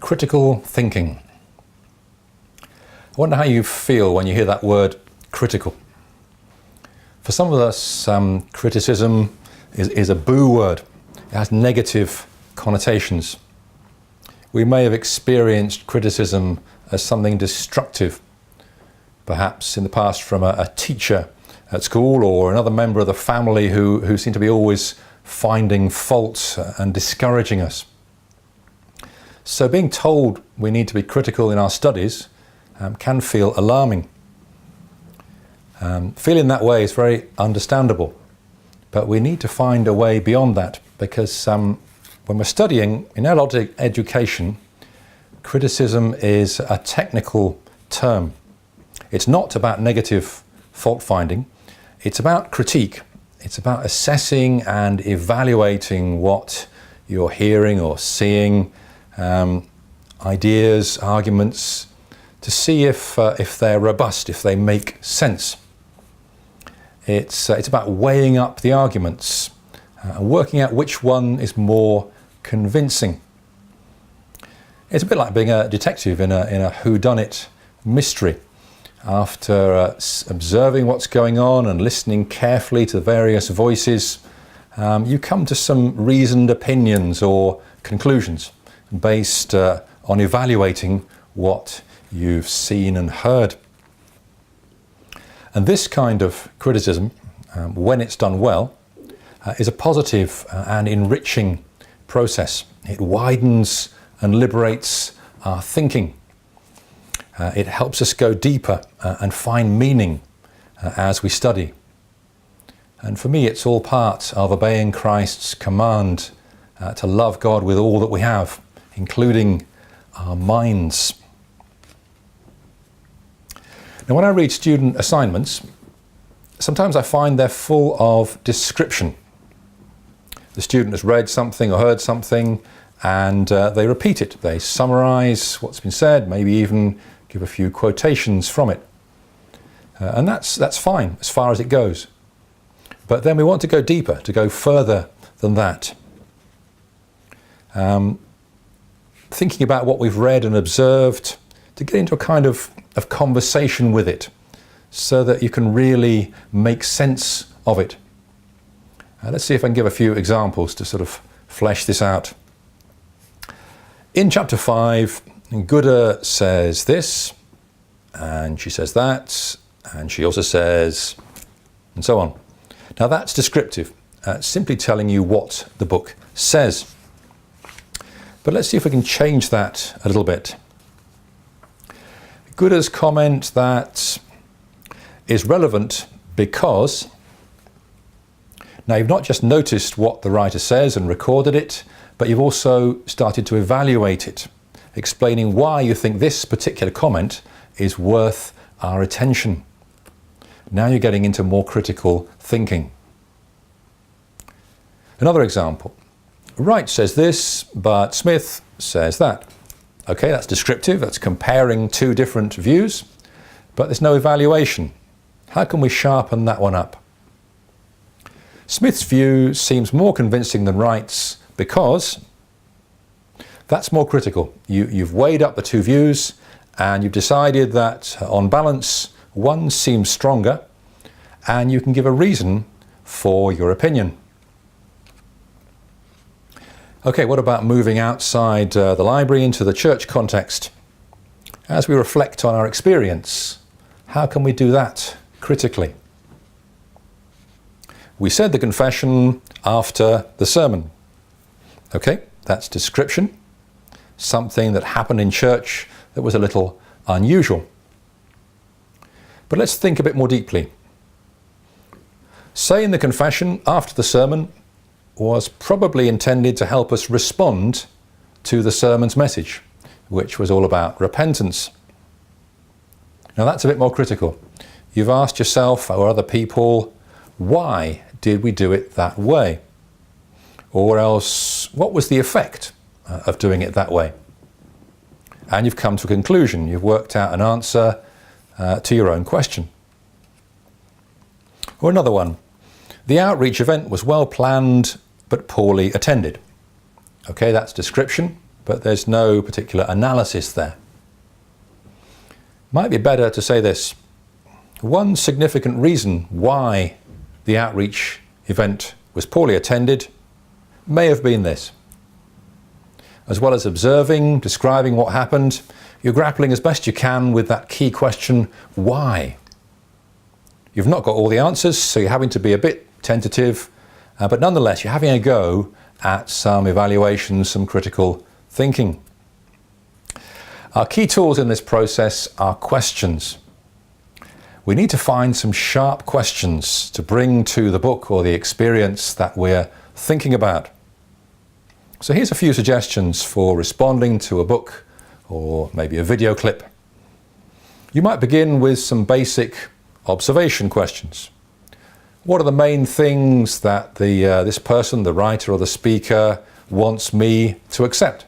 critical thinking. I wonder how you feel when you hear that word critical. For some of us, criticism is a boo word. It has negative connotations. We may have experienced criticism as something destructive, perhaps in the past from a teacher at school or another member of the family who seemed to be always finding fault and discouraging us. So being told we need to be critical in our studies can feel alarming. Feeling that way is very understandable, but we need to find a way beyond that, because when we're studying in adult education, criticism is a technical term. It's not about negative fault finding, it's about critique. It's about assessing and evaluating what you're hearing or seeing, ideas, arguments, to see if they're robust, if they make sense. It's about weighing up the arguments and working out which one is more convincing. It's a bit like being a detective in a whodunit mystery. After observing what's going on and listening carefully to the various voices, you come to some reasoned opinions or conclusions based on evaluating what you've seen and heard. And this kind of criticism, when it's done well, is a positive and enriching process. It widens and liberates our thinking. It helps us go deeper and find meaning as we study. And for me, it's all part of obeying Christ's command to love God with all that we have, including our minds. Now, when I read student assignments, sometimes I find they're full of description. The student has read something or heard something, and they repeat it. They summarise what's been said, maybe even give a few quotations from it. And that's fine as far as it goes. But then we want to go deeper, to go further than that. Thinking about what we've read and observed, to get into a kind of conversation with it, so that you can really make sense of it. Let's see if I can give a few examples to sort of flesh this out. In chapter 5, Goodman says this, and she says that, and she also says, and so on. Now that's descriptive, simply telling you what the book says. But let's see if we can change that a little bit. Goodman's comment that is relevant because, now you've not just noticed what the writer says and recorded it, but you've also started to evaluate it, explaining why you think this particular comment is worth our attention. Now you're getting into more critical thinking. Another example. Wright says this, but Smith says that. Okay, that's descriptive, that's comparing two different views, but there's no evaluation. How can we sharpen that one up? Smith's view seems more convincing than Wright's because that's more critical. You've weighed up the two views and you've decided that on balance, one seems stronger, and you can give a reason for your opinion. Okay, what about moving outside the library into the church context? As we reflect on our experience, how can we do that critically? We said the confession after the sermon. Okay, that's description, something that happened in church that was a little unusual. But let's think a bit more deeply. Saying the confession after the sermon was probably intended to help us respond to the sermon's message, which was all about repentance. Now that's a bit more critical. You've asked yourself or other people, why did we do it that way? Or else, what was the effect of doing it that way? And you've come to a conclusion. You've worked out an answer to your own question. Or another one. The outreach event was well planned but poorly attended. Okay, that's description, but there's no particular analysis there. Might be better to say this. One significant reason why the outreach event was poorly attended may have been this. As well as observing, describing what happened, you're grappling as best you can with that key question, why? You've not got all the answers, so you're having to be a bit tentative, but nonetheless, you're having a go at some evaluation, some critical thinking. Our key tools in this process are questions. We need to find some sharp questions to bring to the book or the experience that we're thinking about. So here's a few suggestions for responding to a book or maybe a video clip. You might begin with some basic observation questions. What are the main things that this person, the writer or the speaker, wants me to accept?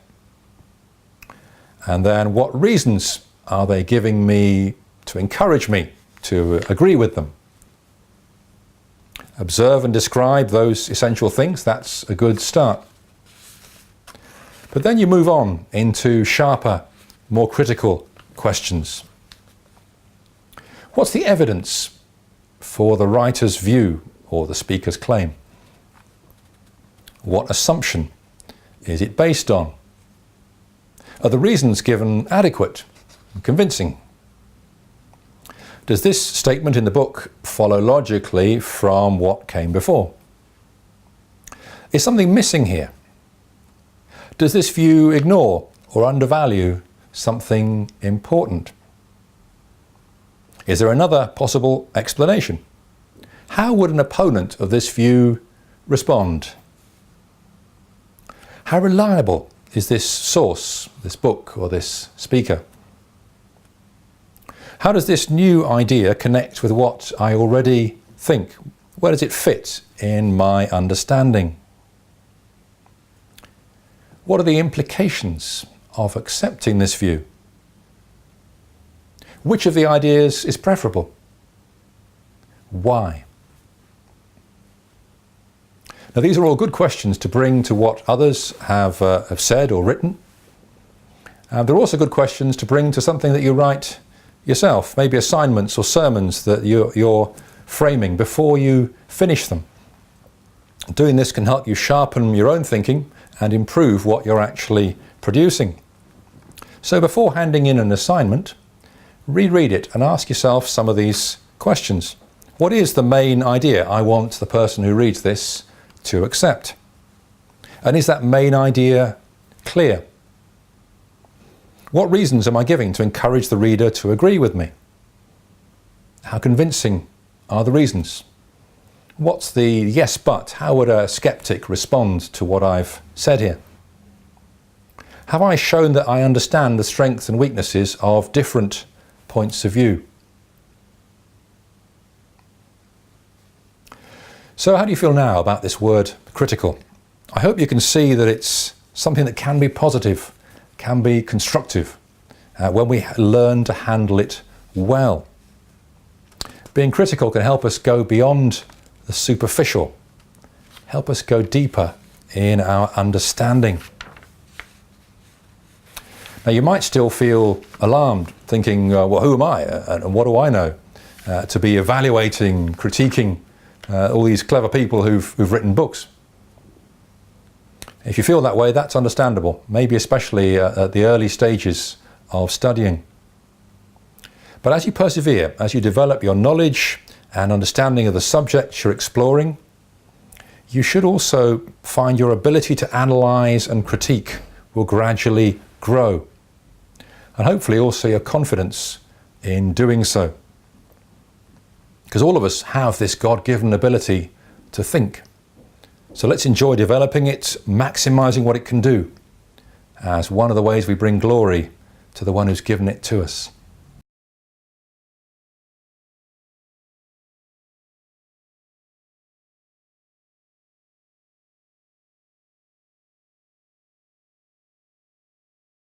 And then what reasons are they giving me to encourage me to agree with them? Observe and describe those essential things. That's a good start. But then you move on into sharper, more critical questions. What's the evidence for the writer's view or the speaker's claim? What assumption is it based on? Are the reasons given adequate and convincing? Does this statement in the book follow logically from what came before? Is something missing here? Does this view ignore or undervalue something important? Is there another possible explanation? How would an opponent of this view respond? How reliable is this source, this book or this speaker? How does this new idea connect with what I already think? Where does it fit in my understanding? What are the implications of accepting this view? Which of the ideas is preferable? Why? Now, these are all good questions to bring to what others have said or written. They're also good questions to bring to something that you write yourself, maybe assignments or sermons that you're framing before you finish them. Doing this can help you sharpen your own thinking and improve what you're actually producing. So before handing in an assignment, reread it and ask yourself some of these questions. What is the main idea I want the person who reads this to accept? And is that main idea clear? What reasons am I giving to encourage the reader to agree with me? How convincing are the reasons? What's the yes but? How would a skeptic respond to what I've said here? Have I shown that I understand the strengths and weaknesses of different points of view? So how do you feel now about this word critical? I hope you can see that it's something that can be positive, can be constructive, when we learn to handle it well. Being critical can help us go beyond the superficial, help us go deeper in our understanding. Now, you might still feel alarmed, thinking, well, who am I and what do I know to be evaluating, critiquing all these clever people who've written books? If you feel that way, that's understandable, maybe especially at the early stages of studying. But as you persevere, as you develop your knowledge and understanding of the subject you're exploring, you should also find your ability to analyse and critique will gradually grow. And hopefully also your confidence in doing so. Because all of us have this God-given ability to think. So let's enjoy developing it, maximising what it can do, as one of the ways we bring glory to the one who's given it to us.